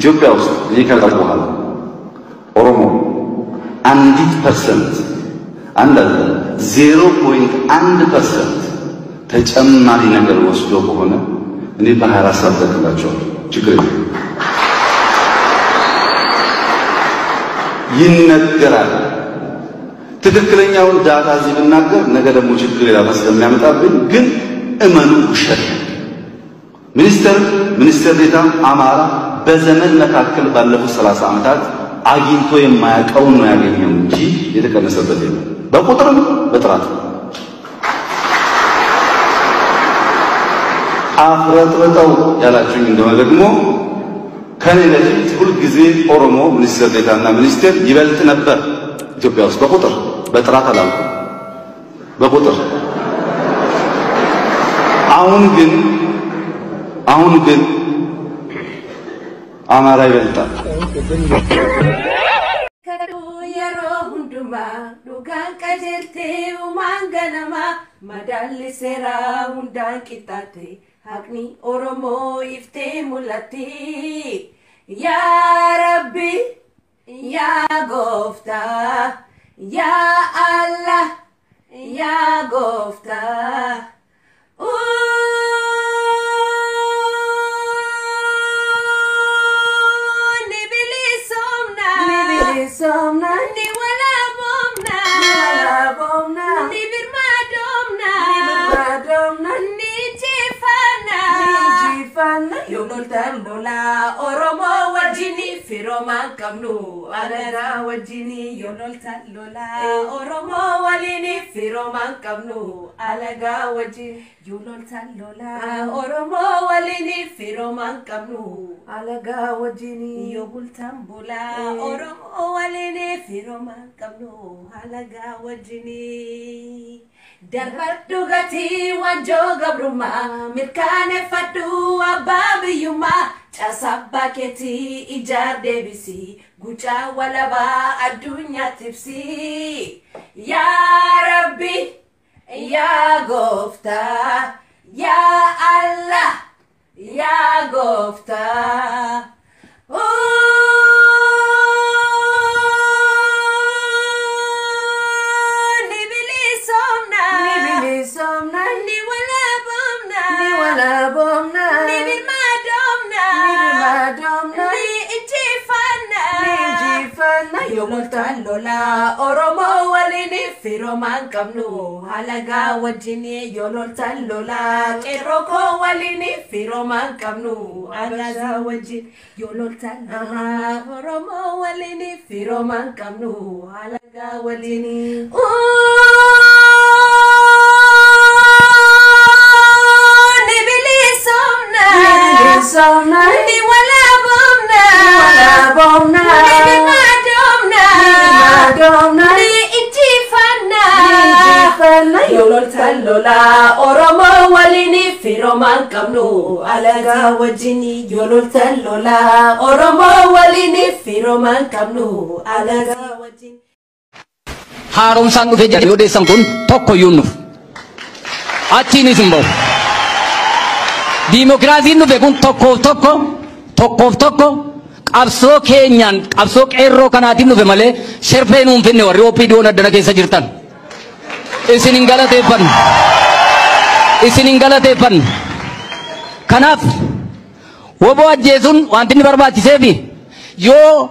ኢትዮጵያ ውስጥ ይከራል በኋላ ኦሮሞ 1% አንድ 0.1% ተጨማሪ ነገር ወስዶ ከሆነ እኔ በ24 ሰዓት ተከላቸው ችግር የለም ይነገራል ትክክለኛውን ዳታ እዚህ ብናገር ነገ ደግሞ ችግር ሌላ ስለሚያመጣብኝ ግን እመኑ ውሸት ሚኒስተር ዴታ አማራ በዘመን መካከል ባለፉት 30 ዓመታት አግኝቶ የማያውቀው ነው ያገኘው እንጂ የተቀነሰበት የለም በቁጥርም በጥራት አፍረጥረጠው ያላችሁኝ እንደሆነ ደግሞ ከኔ ለፊት ሁሉ ጊዜ ኦሮሞ ሚኒስተር ዴታና ሚኒስተር ይበልጥ ነበር ኢትዮጵያ ውስጥ በቁጥር በጥራት አላልኩ በቁጥር አሁን ግን አማራ ይበልጣል Dugaan qajeeltee uumaan ganama madaalli seeraa hundaan qixxaate haqni Oromoo iftee mul'atti yaa Rabbi yaa Gooftaa yaa Allah yaa Gooftaa ni bilisomna ni wala bomna ni birmadomna ni jifana yololtan lola Oromo wajini firoman kamnu alaga wajini yololtan lola Oromo walini firoman kamnu alaga wajini yololtan lola Oromo walini firoman kamnu alaga wajini yobultan bola Oromo walini firoman kamnu alaga wajini Darbaddu gati wanjo gabruma mirkane faddu ababiyuma chasabba keti ijar debisi guca walaba adunya tipsi ya Rabbi ya Gofta ya Allah ya Gofta ni birmadomna ni jifana yololtan lola Oromo walini firoman kamnu halaga wajini yololtan lola keroko walini firoman kamnu halaga wajini yololtan lola Oromo walini firoman kamnu halaga wajini ni wala bomna ni birmadomna ni itifana yololtan lola Oromo walini firoman kamnu alaga wajini yololtan lola Oromo walini firoman kamnu alaga wajini Harum sangu feja yode sangkun tokko yunuf achini simbo Demokrasi nu bekun tokko qabso kenyan qabso qeerroo kanaatiin nufe malee sherfee nuun finne warri OPDO'n addana keessa jirtan isinin galateeffan kanaaf woboo ajjeesuun wanti inni barbaachiseefi yoo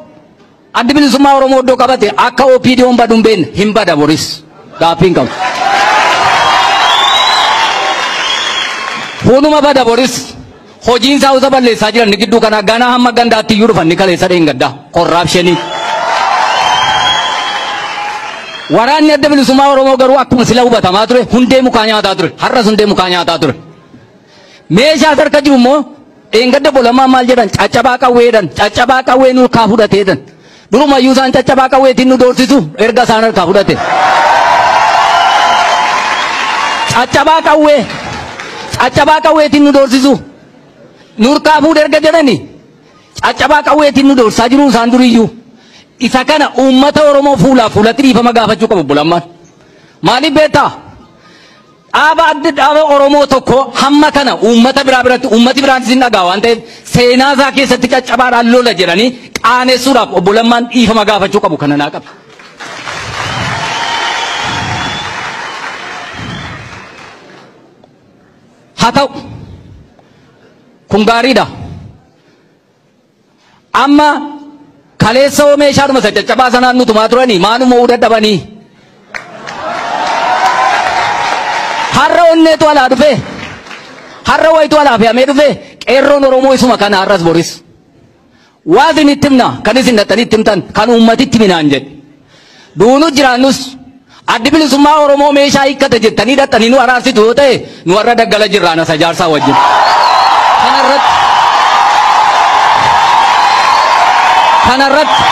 addi bilisummaa Oromoo iddoo qabate akka OPDO'n baduun beekne hin bada boris gaaffiin qabu hunuma bada boris hojiin isaa usa balleessaa jiran ni gidduu kana gana hamma gandaatti iyyuu dhufan ni kaleessa dheengadda korraapshinii waraanni adda bilisummaa Oromoo garuu akkuma sila hubatamaa ture hundee mukaa nyaataa ture har'as hundee mukaa nyaataa ture meeshaa harka jiru immoo dheengadda bolamaa maal jedhan caccabaa qawwee nu kaa fudhateedhan durumayyuu isaan caccabaa qawweetiin nu doorsisu erga isaan harkaa fudhate caccabaa qawweetiin nu doorsisu nurkaa fuudhe erga jedhani caccabaa qawweetiin nu doorsaa jiru isaan duriyyuu isa kana uummata Oromoo fuulatti dhiifama gaafachuu qabu bulammaan maaliif beektaa dhaaba Oromoo tokko hamma kana uummata biraa biratti uummati biraatis hin dhagaa waan ta'eef seenaa isaa keessatti caccabaadhaan lola jedhanii qaanessuudhaaf obbo Lammaan dhiifama gaafachuu qabu kana naa qaba. Haa ta'u kun gaariidha. Amma kaleessa meeshaadhuma isa caccabaa sanaan nutumaa turanii maanuma uu dadhabanii. Har'a onneetu alaa dhufe har'a wayitu alaa fe'amee dhufe qeerroon Oromoo isuma kana har'as boris waasin itti himna kan isin dhattanii itti himtan kan uummatitti minaan jedhe duunu jiraannus addi bilisummaa Oromoo meeshaa hiikkate jettanii dhattanii nu araarsitu yoo ta'e nu warra daggala jirraan asa jaarsaa wajjin kanarratti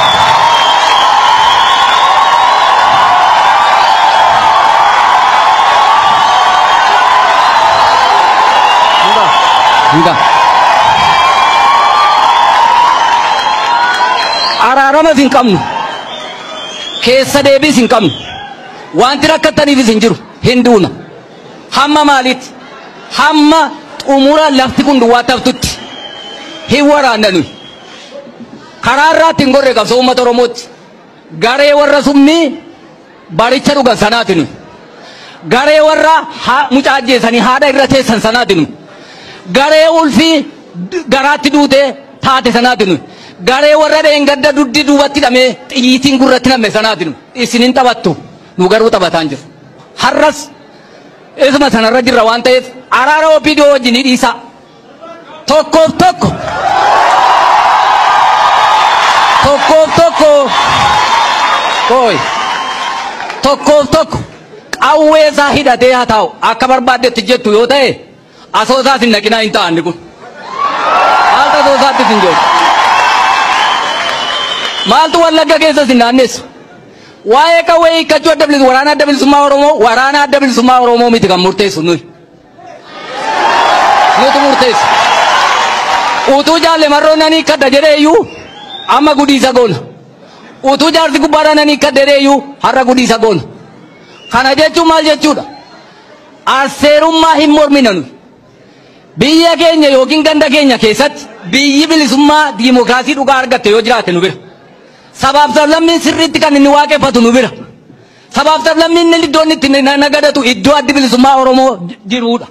araaramas hin qabnu keessa deebis hin qabnu wanti rakkattaniifis hin jiru hin duuna hamma maalitti hamma xumura lafti kun duwwaa taftutti hin waraanna nuyi karaa irraatti hin gorre qabsoo uummata Oromootti garee warra summii baricha dhugan sanaati nuyi garee warra mucaa ajjeesanii haadha irra teessan sanaati nuyi garee ulfii garaatti duutee taate sanaati nuyi garee warra dheengadda duddi duubatti hidhamee xiyyiitiin gurratti namme sanaati nuyi isin hin taphattu nu garuu taphataan jiru har'as isuma sanarra jirra waan ta'eef araara OPDO wajjin dhiisa tokkoof tokko qawwee isaa hidhatee haa ta'u akka barbaaddetti jettu yoo ta'e asoosaas hin naqinaa hin ta'anni kun maaltu asoosaattis hin jiru maaltu wallagga keessas hin naannessu waa'ee qawwee hiikkachuu adda bilisummaa waraana adda bilisummaa Oromoo miti kan murteessu nuti murteessu utuu jaalle marroon nanii hiikkadha jedhee iyyuu amma gudiisa goona utuu jaarsi gubbaadhaan nanii hiikkadha jedhee iyyuu har'a gudiisa goona kana jechuun maal jechuudha arseerummaa hin mormina nuti biyya keenya yookiin ganda keenya keessatti biyyi bilisummaa diimokiraasii dhugaa argatte yoo jiraate nu bira sabaaf sablammiin sirriitti kan inni waaqeffatu nu bira sabaaf sablammiin inni iddoon itti nagadatu iddoo addi bilisummaa Oromoo jiruudha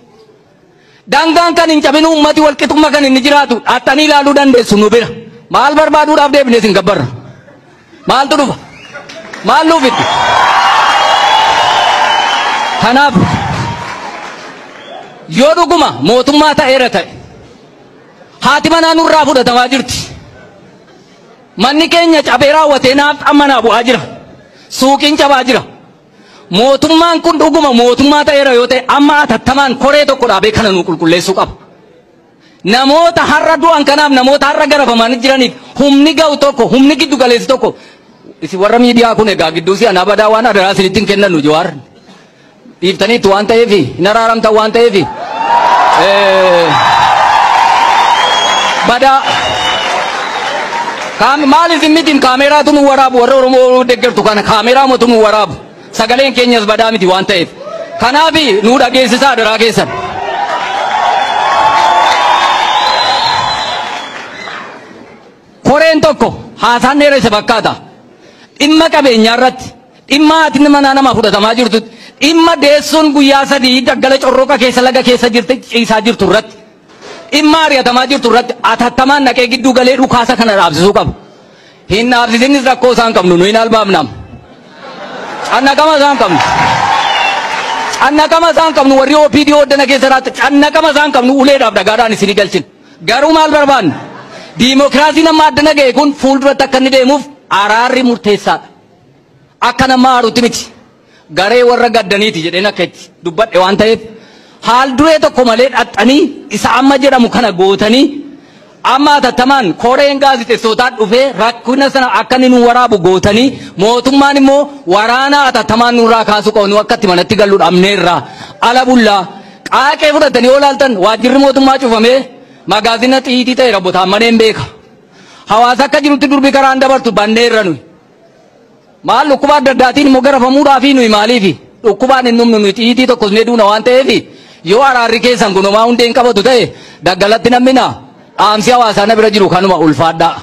dangaan kan hin cabin uummati walqixummaa kan inni jiraatu dhattanii ilaaluu dandeessu nu bira maal barbaaduudhaaf deebinee isin gabbarra maaltu dhufa maal nuuf itti kanaaf yoo dhuguma mootummaa ta'eera ta'e haati manaa nurraa fudhatamaa jirti manni keenya cabee raawwatee naaf ammanaa bu'aa jira suuqiin cabaa jira mootummaan kun dhuguma mootummaa ta'eera yoo ta'e amma atattamaan koree tokko dhaabee kana nu qulqulleessuu qaba namoota har'a du'an kanaaf namoota har'a garafamaa jiraniif humni ga'u tokko humni giddu galeessi tokko isin warra miidiyaa kun egaa gidduu si anaa badaa waan adaraa isinitti hin kennan nu Jawaar dhiiftaniitu waan ta'eef hin araaramtan waan ta'eef badaa maal isin mitiin kaameeraatu nu waraabu warra Oromoo deeggartu kana kaameeraa mootu nu waraabu sagaleen keenyas badaa miti waan ta'eef kanaaf nu dhageessisaa adaraa keessan koreen tokko haasaan dheeressa fakkaata dhimma qabeenyaa irratti dhimma haati manaa nama fudhatamaa jirtu dhimma deessuun guyyaa sadii daggala corroqa keessa laga keessa jirte ciisaa jirtu irratti dhimma ari'atamaa jirtu irratti atattamaan naqee gidduu galee dhukaasa kana dhaabsisuu qaba hin dhaabsisinis rakkoo isaan qabnu nu hin albaafnam cannaqama isaan qabnu warri OPDO hoddana keessa raatti cannaqama isaan qabnu uleedhaaf dhagaadhaan isinii galchin garuu maal barbaanne diimokiraasiin amma addana ga'e kun fuulduratti akka inni deemuuf araarri murteessaadha akka nama haaruutti miti garee warra gaddaniiti jedheen akka itti dubbadhe waan ta'eef haal duree tokko malee dhaxxanii isa amma jedhamu kana gootanii amma atattamaan koreen gaazexeessootaa dhufee rakkina sana akka inni nu waraabu gootanii mootummaan immoo waraana atattamaan nurraa kaasuu qabu nu akka itti manatti gallu dhabneerraa ala bullaa qaaqee fudhatanii yoo laaltan waajjirri mootummaa cufamee magaazina xiitii ta'e rabbotaan maneen beeka hawaasa akka jirutti durbi karaan dabartu banneerra nuyi maal dhukkuba adda addaatiin immoo garafamuudhaafi nuyi maaliifi dhukkubaan hin dhumnu nuti iitii tokkos ne duuna waan ta'eef yoo araarri keessan kunumaa hundeen qabatu ta'e daggalatti nammina dhaamsi hawaasaa na bira jiru kanuma ulfaadhaa.